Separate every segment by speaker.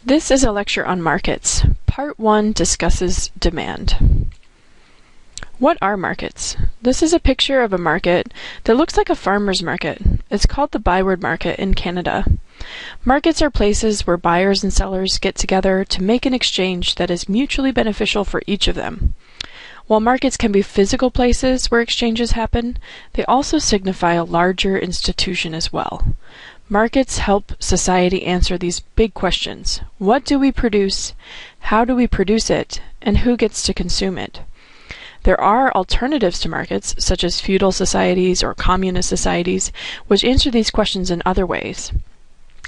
Speaker 1: This is a lecture on markets. Part 1 discusses demand. What are markets? This is a picture of a market that looks like a farmer's market. It's called the Byward Market in Canada. Markets are places where buyers and sellers get together to make an exchange that is mutually beneficial for each of them. While markets can be physical places where exchanges happen, they also signify a larger institution as well. Markets help society answer these big questions. What do we produce? How do we produce it? And who gets to consume it? There are alternatives to markets, such as feudal societies or communist societies, which answer these questions in other ways.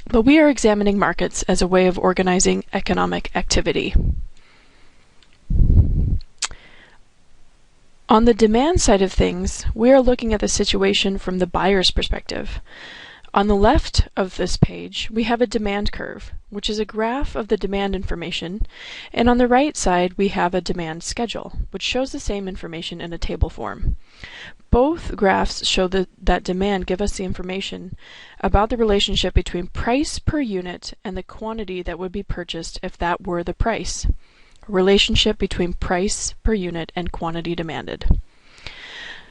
Speaker 1: But we are examining markets as a way of organizing economic activity. On the demand side of things, we are looking at the situation from the buyer's perspective. On the left of this page, we have a demand curve, which is a graph of the demand information, and on the right side we have a demand schedule, which shows the same information in a table form. Both graphs show that demand give us the information about the relationship between price per unit and the quantity that would be purchased if that were the price. A relationship between price per unit and quantity demanded.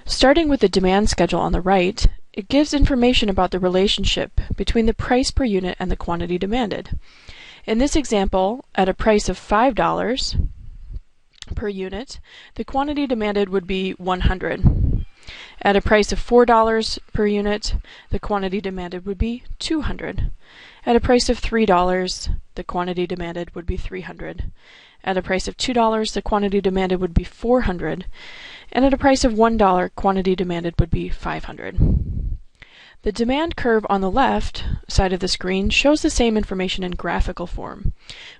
Speaker 1: Starting with the demand schedule on the right, it gives information about the relationship between the price per unit and the quantity demanded. In this example, at a price of $5 per unit, the quantity demanded would be 100. At a price of $4 per unit, the quantity demanded would be 200. At a price of $3, the quantity demanded would be 300. At a price of $2, the quantity demanded would be 400. And at a price of $1, quantity demanded would be 500. The demand curve on the left side of the screen shows the same information in graphical form.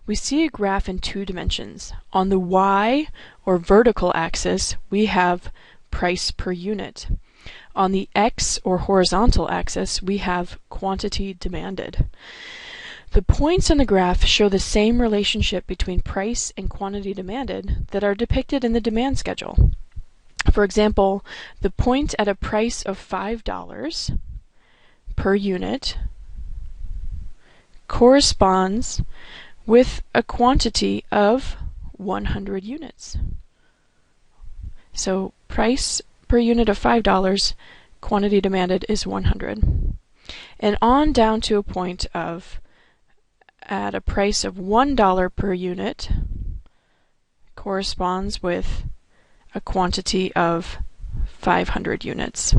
Speaker 1: We see a graph in two dimensions. On the y, or vertical axis, we have price per unit. On the x, or horizontal axis, we have quantity demanded. The points on the graph show the same relationship between price and quantity demanded that are depicted in the demand schedule. For example, the point at a price of $5 per unit corresponds with a quantity of 100 units. So price per unit of $5, quantity demanded is 100. And on down to a point of at a price of $1 per unit corresponds with a quantity of 500 units.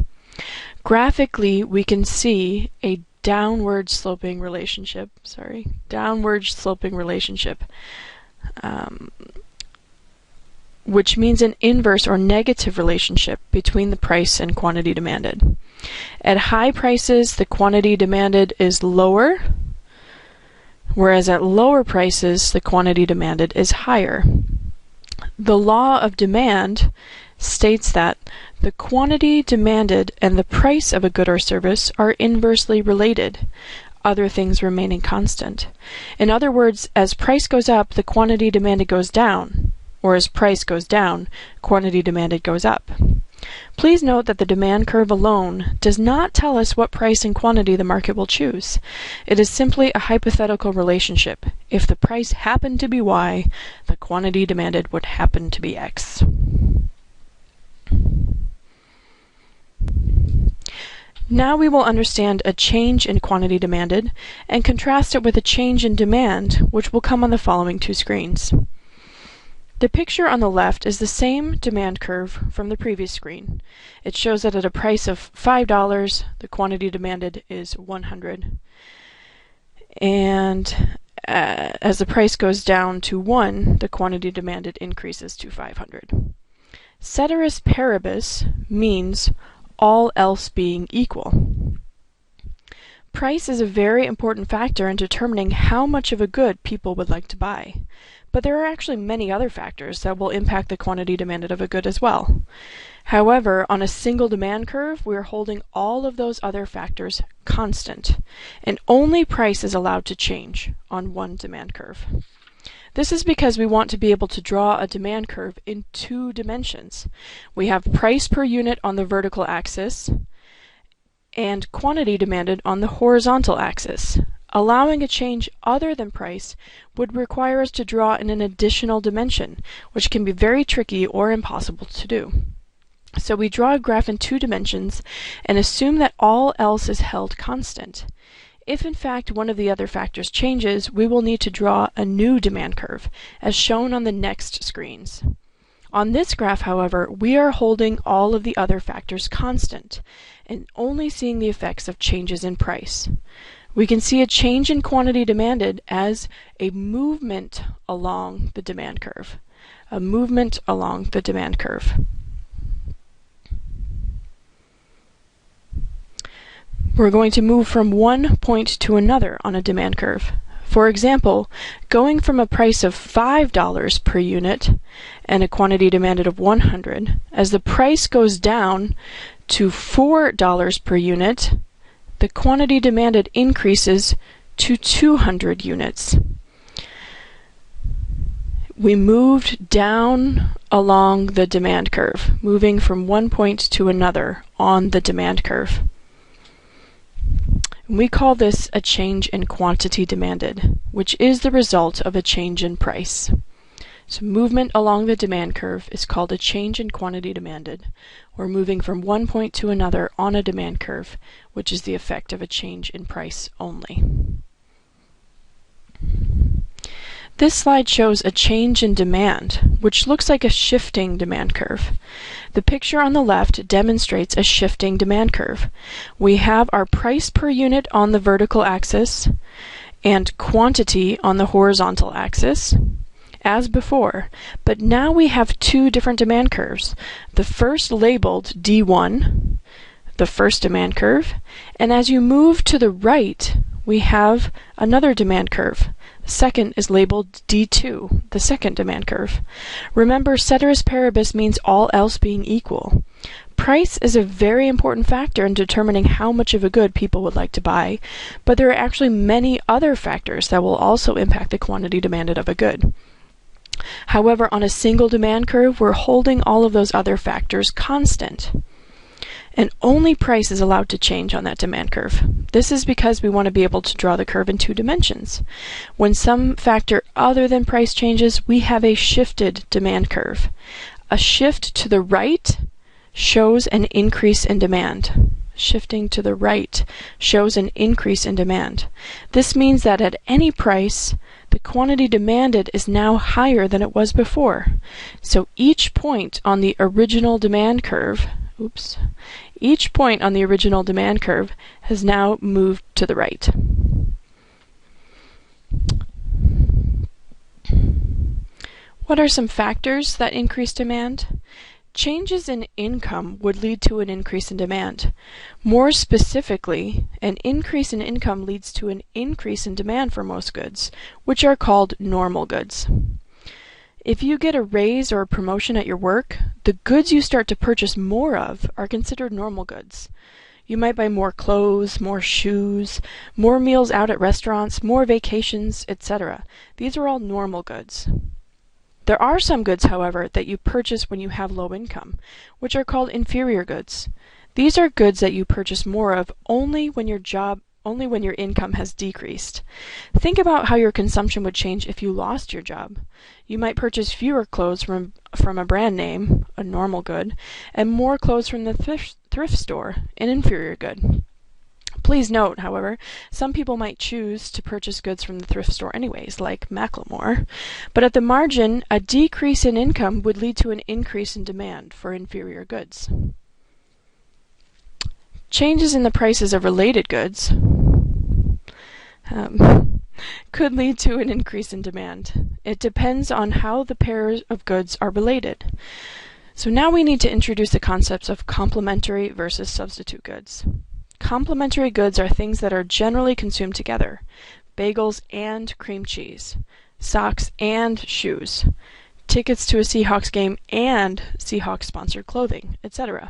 Speaker 1: Graphically, we can see a downward sloping relationship, which means an inverse or negative relationship between the price and quantity demanded. At high prices, the quantity demanded is lower, whereas at lower prices, the quantity demanded is higher. The law of demand states that the quantity demanded and the price of a good or service are inversely related, other things remaining constant. In other words, as price goes up, the quantity demanded goes down, or as price goes down, quantity demanded goes up. Please note that the demand curve alone does not tell us what price and quantity the market will choose. It is simply a hypothetical relationship. If the price happened to be Y, the quantity demanded would happen to be X. Now we will understand a change in quantity demanded and contrast it with a change in demand, which will come on the following two screens. The picture on the left is the same demand curve from the previous screen. It shows that at a price of $5, the quantity demanded is 100. And as the price goes down to 1, the quantity demanded increases to 500. Ceteris paribus means all else being equal. Price is a very important factor in determining how much of a good people would like to buy. But there are actually many other factors that will impact the quantity demanded of a good as well. However, on a single demand curve, we are holding all of those other factors constant, and only price is allowed to change on one demand curve. This is because we want to be able to draw a demand curve in two dimensions. We have price per unit on the vertical axis and quantity demanded on the horizontal axis. Allowing a change other than price would require us to draw in an additional dimension, which can be very tricky or impossible to do. So we draw a graph in 2 dimensions and assume that all else is held constant. If in fact one of the other factors changes, we will need to draw a new demand curve, as shown on the next screens. On this graph, however, we are holding all of the other factors constant and only seeing the effects of changes in price. We can see a change in quantity demanded as a movement along the demand curve. A movement along the demand curve. We're going to move from one point to another on a demand curve. For example, going from a price of $5 per unit and a quantity demanded of 100, as the price goes down to $4 per unit, the quantity demanded increases to 200 units. We moved down along the demand curve, moving from one point to another on the demand curve. We call this a change in quantity demanded, which is the result of a change in price. So movement along the demand curve is called a change in quantity demanded, or moving from one point to another on a demand curve, which is the effect of a change in price only. This slide shows a change in demand, which looks like a shifting demand curve. The picture on the left demonstrates a shifting demand curve. We have our price per unit on the vertical axis and quantity on the horizontal axis, as before, but now we have 2 different demand curves. The first labeled D1, the first demand curve, and as you move to the right, we have another demand curve. The second is labeled D2, the second demand curve. Remember, ceteris paribus means all else being equal. Price is a very important factor in determining how much of a good people would like to buy, but there are actually many other factors that will also impact the quantity demanded of a good. However, on a single demand curve, we're holding all of those other factors constant. And only price is allowed to change on that demand curve. This is because we want to be able to draw the curve in 2 dimensions. When some factor other than price changes, we have a shifted demand curve. A shift to the right shows an increase in demand. Shifting to the right shows an increase in demand. This means that at any price, the quantity demanded is now higher than it was before. So each point on the original demand curve, each point on the original demand curve has now moved to the right. What are some factors that increase demand? Changes in income would lead to an increase in demand. More specifically, an increase in income leads to an increase in demand for most goods, which are called normal goods. If you get a raise or a promotion at your work, the goods you start to purchase more of are considered normal goods. You might buy more clothes, more shoes, more meals out at restaurants, more vacations, etc. These are all normal goods. There are some goods, however, that you purchase when you have low income, which are called inferior goods. These are goods that you purchase more of only when your income has decreased. Think about how your consumption would change if you lost your job. You might purchase fewer clothes from a brand name, a normal good, and more clothes from the thrift store, an inferior good. Please note, however, some people might choose to purchase goods from the thrift store anyways, like Macklemore, but at the margin, a decrease in income would lead to an increase in demand for inferior goods. Changes in the prices of related goods could lead to an increase in demand. It depends on how the pairs of goods are related. So now we need to introduce the concepts of complementary versus substitute goods. Complementary goods are things that are generally consumed together: bagels and cream cheese, socks and shoes, tickets to a Seahawks game and Seahawks-sponsored clothing, etc.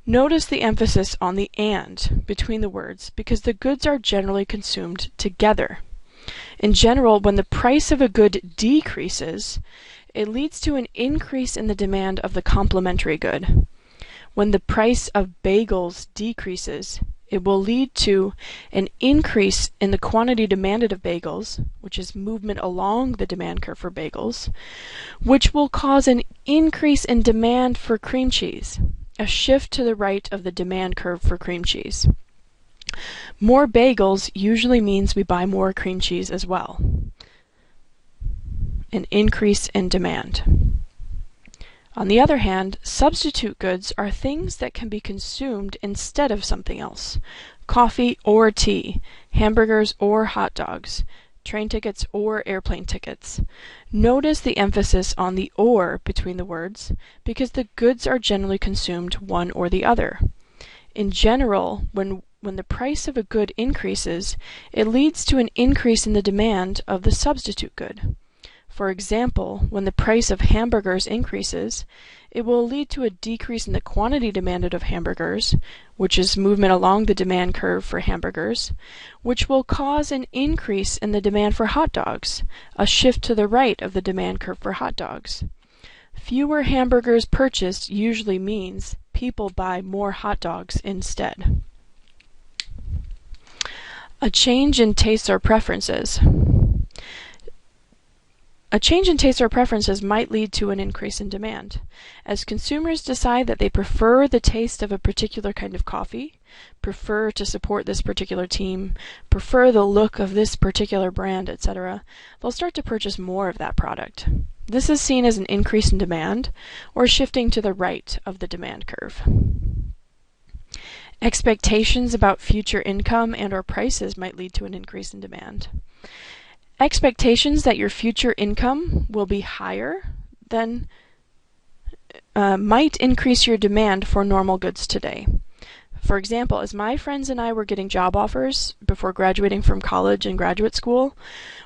Speaker 1: Notice the emphasis on the "and" between the words because the goods are generally consumed together. In general, when the price of a good decreases, it leads to an increase in the demand of the complementary good. When the price of bagels decreases, It will lead to an increase in the quantity demanded of bagels, which is movement along the demand curve for bagels, which will cause an increase in demand for cream cheese, a shift to the right of the demand curve for cream cheese. More bagels usually means we buy more cream cheese as well. An increase in demand. On the other hand, substitute goods are things that can be consumed instead of something else. Coffee or tea, hamburgers or hot dogs, train tickets or airplane tickets. Notice the emphasis on the or between the words, because the goods are generally consumed one or the other. In general, when the price of a good increases, it leads to an increase in the demand of the substitute good. For example, when the price of hamburgers increases, it will lead to a decrease in the quantity demanded of hamburgers, which is movement along the demand curve for hamburgers, which will cause an increase in the demand for hot dogs, a shift to the right of the demand curve for hot dogs. Fewer hamburgers purchased usually means people buy more hot dogs instead. A change in tastes or preferences. A change in tastes or preferences might lead to an increase in demand. As consumers decide that they prefer the taste of a particular kind of coffee, prefer to support this particular team, prefer the look of this particular brand, etc., they'll start to purchase more of that product. This is seen as an increase in demand or shifting to the right of the demand curve. Expectations about future income and/or prices might lead to an increase in demand. Expectations that your future income will be higher than might increase your demand for normal goods today. For example, as my friends and I were getting job offers before graduating from college and graduate school,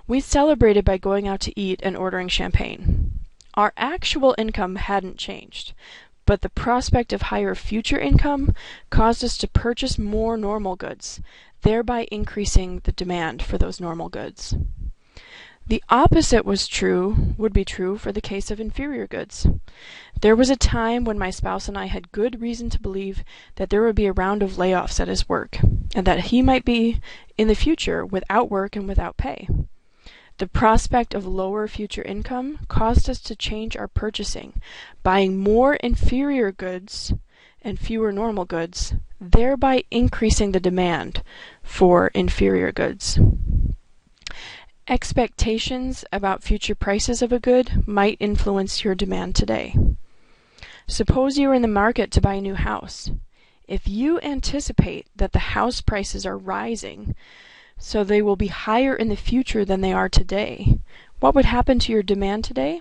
Speaker 1: we celebrated by going out to eat and ordering champagne. Our actual income hadn't changed, but the prospect of higher future income caused us to purchase more normal goods, thereby increasing the demand for those normal goods. The opposite would be true for the case of inferior goods. There was a time when my spouse and I had good reason to believe that there would be a round of layoffs at his work, and that he might be in the future without work and without pay. The prospect of lower future income caused us to change our purchasing, buying more inferior goods and fewer normal goods, thereby increasing the demand for inferior goods. Expectations about future prices of a good might influence your demand today. Suppose you are in the market to buy a new house. If you anticipate that the house prices are rising, so they will be higher in the future than they are today, what would happen to your demand today?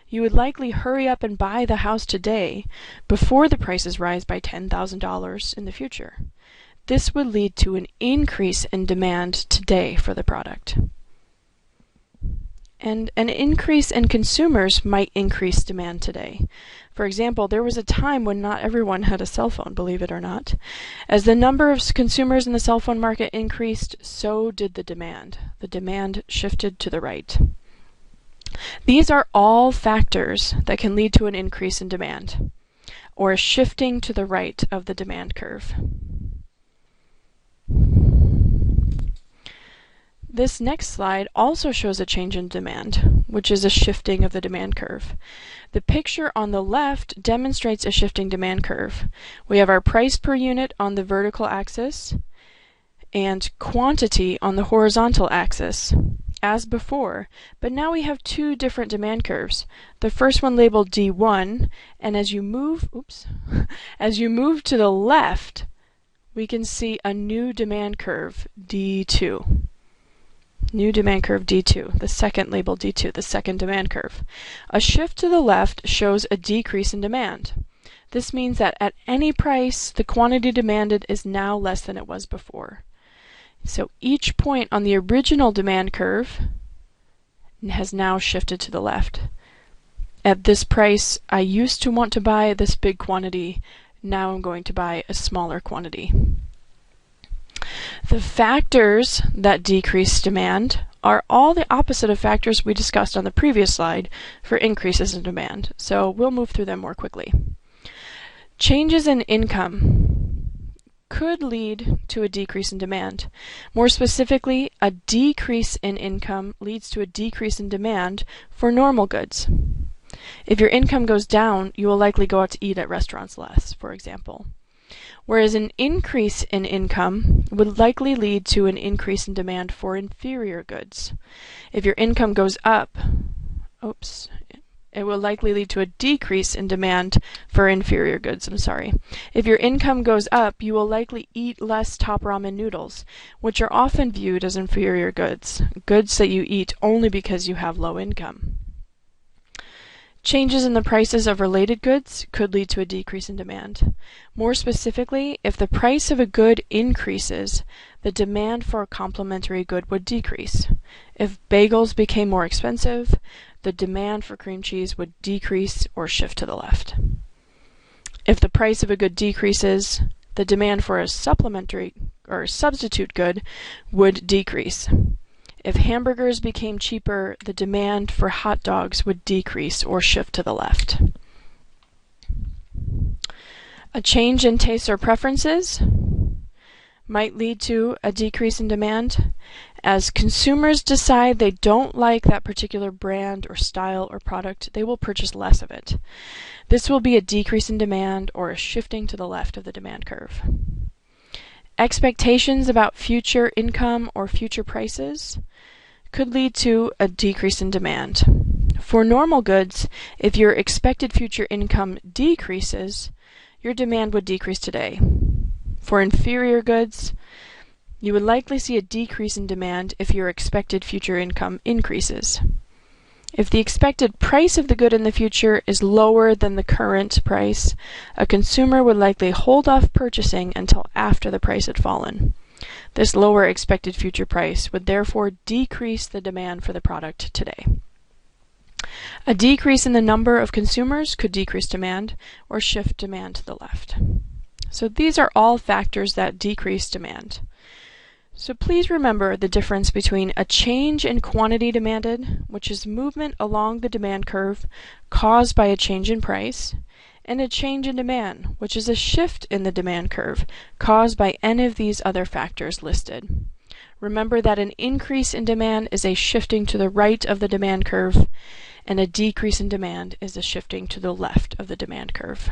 Speaker 1: You would likely hurry up and buy the house today before the prices rise by $10,000 in the future. This would lead to an increase in demand today for the product. And an increase in consumers might increase demand today. For example, there was a time when not everyone had a cell phone, believe it or not. As the number of consumers in the cell phone market increased, so did the demand. The demand shifted to the right. These are all factors that can lead to an increase in demand, or a shifting to the right of the demand curve. This next slide also shows a change in demand, which is a shifting of the demand curve. The picture on the left demonstrates a shifting demand curve. We have our price per unit on the vertical axis and quantity on the horizontal axis, as before, but now we have two different demand curves. The first one labeled D1, and as you move to the left, we can see a new demand curve, D2. New demand curve D2, the second labeled D2, the second demand curve. A shift to the left shows a decrease in demand. This means that at any price, the quantity demanded is now less than it was before. So each point on the original demand curve has now shifted to the left. At this price, I used to want to buy this big quantity. Now I'm going to buy a smaller quantity. The factors that decrease demand are all the opposite of factors we discussed on the previous slide for increases in demand, so we'll move through them more quickly. Changes in income could lead to a decrease in demand. More specifically, a decrease in income leads to a decrease in demand for normal goods. If your income goes down, you will likely go out to eat at restaurants less, for example. Whereas an increase in income would likely lead to an increase in demand for inferior goods. If your income goes up, it will likely lead to a decrease in demand for inferior goods. If your income goes up, you will likely eat less top ramen noodles, which are often viewed as inferior goods, goods that you eat only because you have low income. Changes in the prices of related goods could lead to a decrease in demand. More specifically, if the price of a good increases, the demand for a complementary good would decrease. If bagels became more expensive, the demand for cream cheese would decrease or shift to the left. If the price of a good decreases, the demand for a supplementary or substitute good would decrease. If hamburgers became cheaper, the demand for hot dogs would decrease or shift to the left. A change in tastes or preferences might lead to a decrease in demand. As consumers decide they don't like that particular brand or style or product, they will purchase less of it. This will be a decrease in demand or a shifting to the left of the demand curve. Expectations about future income or future prices could lead to a decrease in demand. For normal goods, if your expected future income decreases, your demand would decrease today. For inferior goods, you would likely see a decrease in demand if your expected future income increases. If the expected price of the good in the future is lower than the current price, a consumer would likely hold off purchasing until after the price had fallen. This lower expected future price would therefore decrease the demand for the product today. A decrease in the number of consumers could decrease demand or shift demand to the left. So these are all factors that decrease demand. So please remember the difference between a change in quantity demanded, which is movement along the demand curve caused by a change in price, and a change in demand, which is a shift in the demand curve caused by any of these other factors listed. Remember that an increase in demand is a shifting to the right of the demand curve, and a decrease in demand is a shifting to the left of the demand curve.